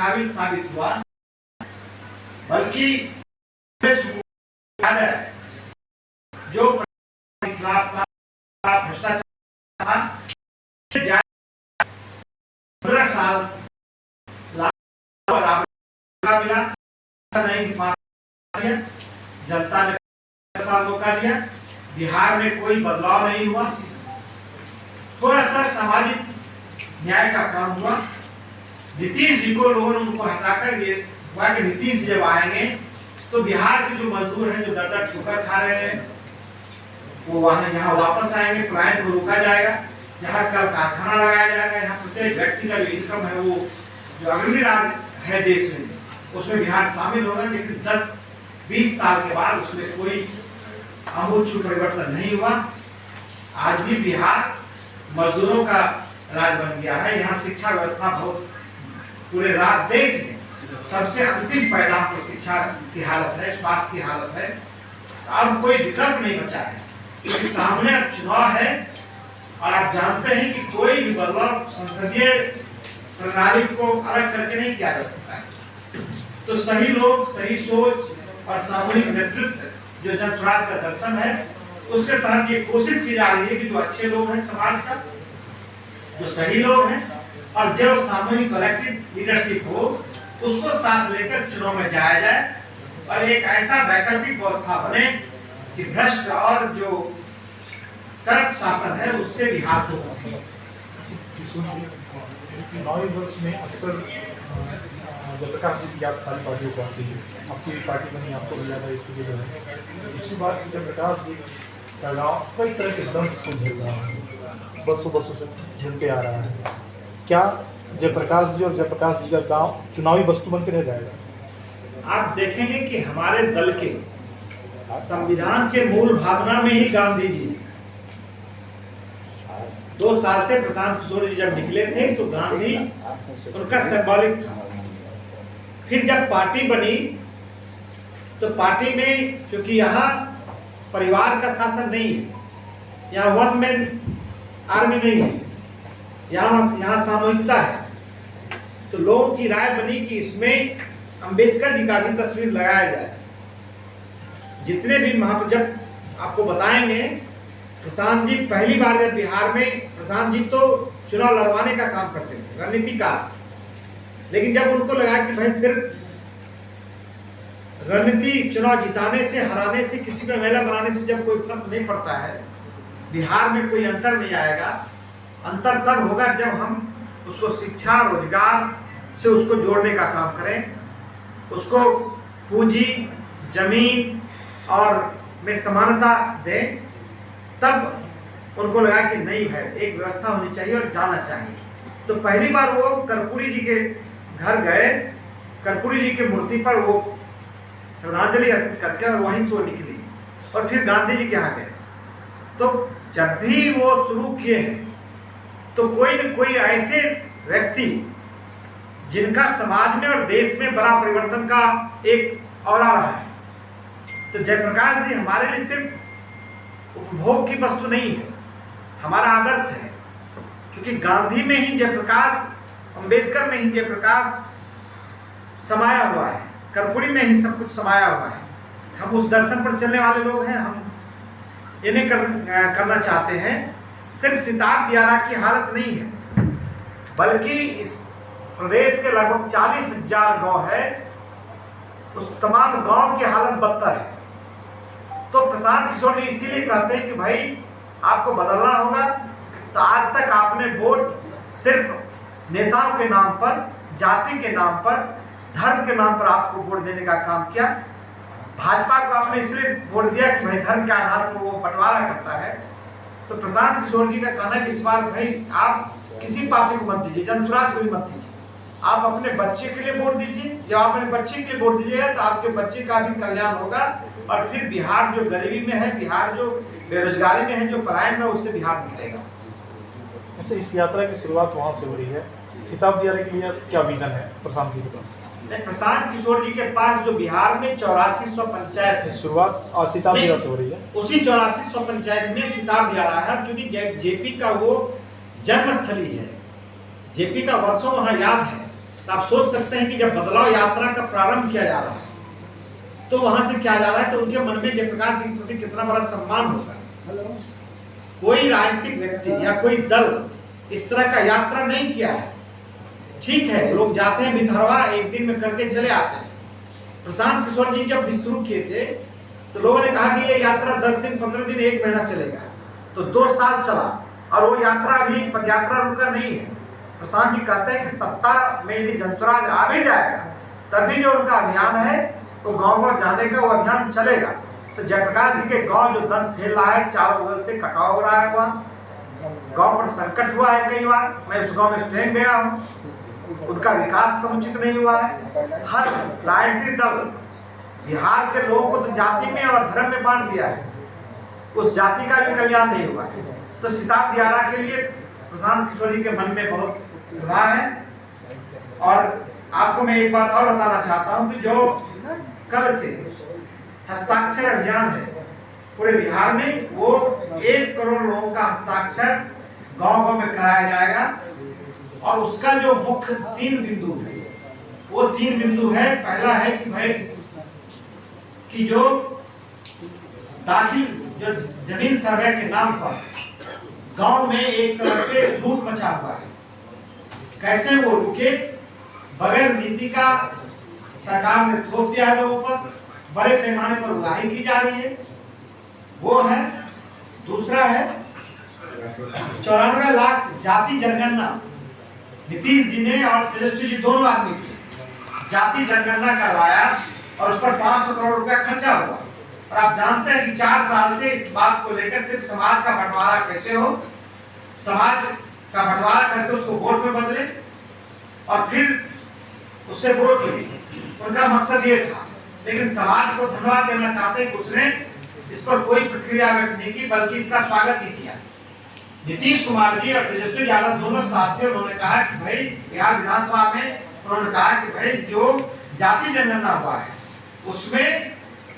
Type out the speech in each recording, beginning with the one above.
काबिल साबित हुआ, बल्कि जो खिलाफ था, भ्रष्टाचार था, 15 साल मिला नहीं, जनता ने साल मौका दिया, बिहार में कोई बदलाव नहीं हुआ। थोड़ा सा सामाजिक न्याय का काम हुआ। नीतीश जी को लोगों ने उनको हटाकर ये हुआ कि नीतीश जब आएंगे तो बिहार के जो मजदूर हैं, जो दर ठोकर खा रहे हैं, वो वहां यहाँ वापस आएंगे, क्लाइंट को रोका जाएगा, यहाँ कल कारखाना लगाया जाएगा, यहाँ प्रत्येक व्यक्ति का जो इनकम है, वो जो अग्रणी है देश में, उसमें बिहार शामिल होगा। लेकिन 10-20 साल के बाद उसमें कोई आमूल परिवर्तन नहीं हुआ। आज भी बिहार मजदूरों का राज्य बन गया है। यहाँ शिक्षा व्यवस्था बहुत पूरे देश में सबसे अंतिम पैदान पर शिक्षा की हालत है, स्वास्थ्य की हालत है। अब कोई विकल्प नहीं बचा है, क्योंकि सामने अब चुनाव है और आप जानते हैं कि कोई भी बदलाव संसदीय प्रणाली को अलग करके नहीं किया जा सकता है। तो सही लोग, सही सोच और सामूहिक नेतृत्व जो जन स्वराज का दर्शन है, उसके तहत ये कोशिश की जा रही है कि जो अच्छे लोग हैं समाज का, जो सही लोग हैं और जो सामूहिक कलेक्टिव लीडरशिप हो, उसको साथ लेकर चुनाव में जाया जाए और एक ऐसा वैकल्पिक व्यवस्था बने कि भ्रष्ट और जो करप्ट शासन है उससे बिहार को चुनावी वर्ष में अक्सर जयप्रकाश जी की याद सारी पार्टियों को आती है। आपकी पार्टी बनी, आपको भी याद है इसलिए जो है। इसके बाद जयप्रकाश जी का गाँव कई तरह के दंड को झेल रहा है, बरसों से झेलते आ रहा है। क्या जयप्रकाश जी और जयप्रकाश जी का गांव चुनावी वस्तु बनकर रह जाएगा? आप देखेंगे कि हमारे दल के संविधान के मूल भावना में ही गांधी जी 2 साल से प्रशांत किशोर जी जब निकले थे तो गांधी उनका सिंबॉलिक था। फिर जब पार्टी बनी तो पार्टी में, क्योंकि यहाँ परिवार का शासन नहीं है, यहाँ वन मैन आर्मी नहीं है, यहाँ सामूहिकता है, तो लोगों की राय बनी कि इसमें अंबेडकर जी का भी तस्वीर लगाया जाए। जितने भी जब आपको बताएंगे, प्रशांत जी पहली बार जब बिहार में, प्रशांत जी तो चुनाव लड़वाने का काम करते थे, रणनीतिकार, लेकिन जब उनको लगा कि भाई सिर्फ रणनीति चुनाव जिताने से, हराने से, किसी को एमएलए बनाने से जब कोई फर्क नहीं पड़ता है, बिहार में कोई अंतर नहीं आएगा। अंतर तब होगा जब हम उसको शिक्षा, रोजगार से उसको जोड़ने का काम करें, उसको पूंजी, जमीन और में समानता दें। तब उनको लगा कि नहीं भाई, एक व्यवस्था होनी चाहिए और जाना चाहिए। तो पहली बार वो कर्पूरी जी के घर गए, कर्पूरी जी की मूर्ति पर वो श्रद्धांजलि अर्पित करके और वहीं से वो निकली और फिर गांधी जी के यहाँ गए। तो जब भी वो शुरू किए हैं तो कोई न कोई ऐसे व्यक्ति जिनका समाज में और देश में बड़ा परिवर्तन का एक औरा रहा है। तो जयप्रकाश जी हमारे लिए सिर्फ उपभोग की वस्तु नहीं है, हमारा आदर्श है, क्योंकि गांधी में ही जयप्रकाश, अंबेडकर में ही जयप्रकाश समाया हुआ है, कर्पूरी में ही सब कुछ समाया हुआ है। हम उस दर्शन पर चलने वाले लोग हैं। हम ये नहीं करना चाहते हैं सिर्फ सिताब दियारा की हालत नहीं है, बल्कि इस प्रदेश के लगभग 40,000 गांव है, उस तमाम गांव की हालत बदतर है। तो प्रशांत किशोर जी इसीलिए कहते हैं कि भाई आपको बदलना होगा। तो आज तक आपने वोट सिर्फ नेताओं के नाम पर, जाति के नाम पर, धर्म के नाम पर आपको वोट देने का काम किया। भाजपा को आपने इसलिए वोट दिया कि भाई धर्म के आधार पर वो बंटवारा करता है। तो प्रशांत किशोर जी का कहना कि इस बार भाई आप किसी पार्टी को मत दीजिए, जन स्वराज को भी मत दीजिए, आप अपने बच्चे के लिए वोट दीजिए। जब आप अपने बच्चे के लिए वोट दीजिएगा तो आपके बच्चे का भी कल्याण होगा और फिर बिहार जो गरीबी में है, बिहार जो बेरोजगारी में है, जो पलायन में, उससे बिहार निकलेगा। ऐसे इस यात्रा की शुरुआत वहाँ से हो रही है। सिताब दियारा के लिए क्या विजन है प्रशांत जी के पास? प्रशांत किशोर जी के पास जो बिहार में 8400 पंचायत है, शुरुआत और सिताब दियारा से हो रही है। उसी 8400 पंचायत में सिताब दियारा है, क्योंकि जेपी का वो जन्मस्थली है। जेपी का वर्षों वहाँ याद है। तो आप सोच सकते हैं कि जब बदलाव यात्रा का प्रारंभ किया जा रहा है तो वहां से क्या जा रहा है, तो उनके मन में जयप्रकाश जी के प्रति कितना बड़ा सम्मान होगा। कोई राजनीतिक व्यक्ति या कोई दल इस तरह का यात्रा नहीं किया है। ठीक है, लोग जाते हैं भितरवा, एक दिन में करके चले आते हैं। प्रशांत किशोर जी जब भी शुरू किए थे तो लोगों ने कहा कि ये यात्रा 10 दिन 15 दिन 1 महीना चलेगा, तो 2 साल चला और वो यात्रा अभी पदयात्रा रुका नहीं है। प्रशांत जी कहते हैं कि सत्ता में यदि जनसुराज आ भी जाएगा तभी जो उनका अभियान है तो गांव-गांव जाने का वो अभियान चलेगा। तो जयप्रकाश जी के गांव जो दंश झेल रहा है, चारों बगल से कटाव हो रहा है, वहाँ गांव पर संकट हुआ है। कई बार मैं उस गांव में स्वयं गया हूँ, उनका विकास समुचित नहीं हुआ है। हर राजनीतिक दल बिहार के लोगों को तो जाति में और धर्म में बांट दिया है, उस जाति का भी कल्याण नहीं हुआ है। तो सिताब दियारा के लिए प्रशांत किशोर जी के मन में बहुत श्रद्धा है। और आपको मैं एक बात और बताना चाहता हूं कि जो कल से हस्ताक्षर अभियान है पूरे बिहार में, वो 1 करोड़ लोगों का हस्ताक्षर गांव-गांव में कराया जाएगा। और उसका जो मुख्य 3 बिंदु है, वो 3 बिंदु है। पहला है कि भाई कि जो दाखिल जो जमीन सर्वे के नाम पर गांव में एक तरह से लूट मचा हुआ है, कैसे वो रुके, बगैर नीति का सरकार ने थोप दिया है लोगों पर, बड़े पैमाने पर उगाही की जा रही है, वो है। दूसरा है 94 लाख जाति जनगणना, नीतीश जी ने और तेजस्वी जी दोनों आदमी थे, जाति जनगणना करवाया और उस पर 500 करोड़ रुपया खर्चा हुआ। और आप जानते हैं कि 4 साल से इस बात को लेकर सिर्फ समाज का बंटवारा कैसे हो, समाज का बंटवारा करके उसको वोट में बदले और फिर उससे वोट ले, उनका मकसद ये था। लेकिन समाज को धन्यवाद देना चाहते हैं कि उसने इस पर कोई प्रतिक्रिया व्यक्त नहीं की, बल्कि इसका स्वागत ही किया। नीतीश कुमार जी और तेजस्वी यादव दोनों साथ थे, उन्होंने कहा कि भाई बिहार विधानसभा में उन्होंने कहा कि भाई जो जाति जनगणना हुआ है उसमें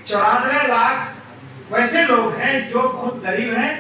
94 लाख वैसे लोग हैं जो बहुत गरीब हैं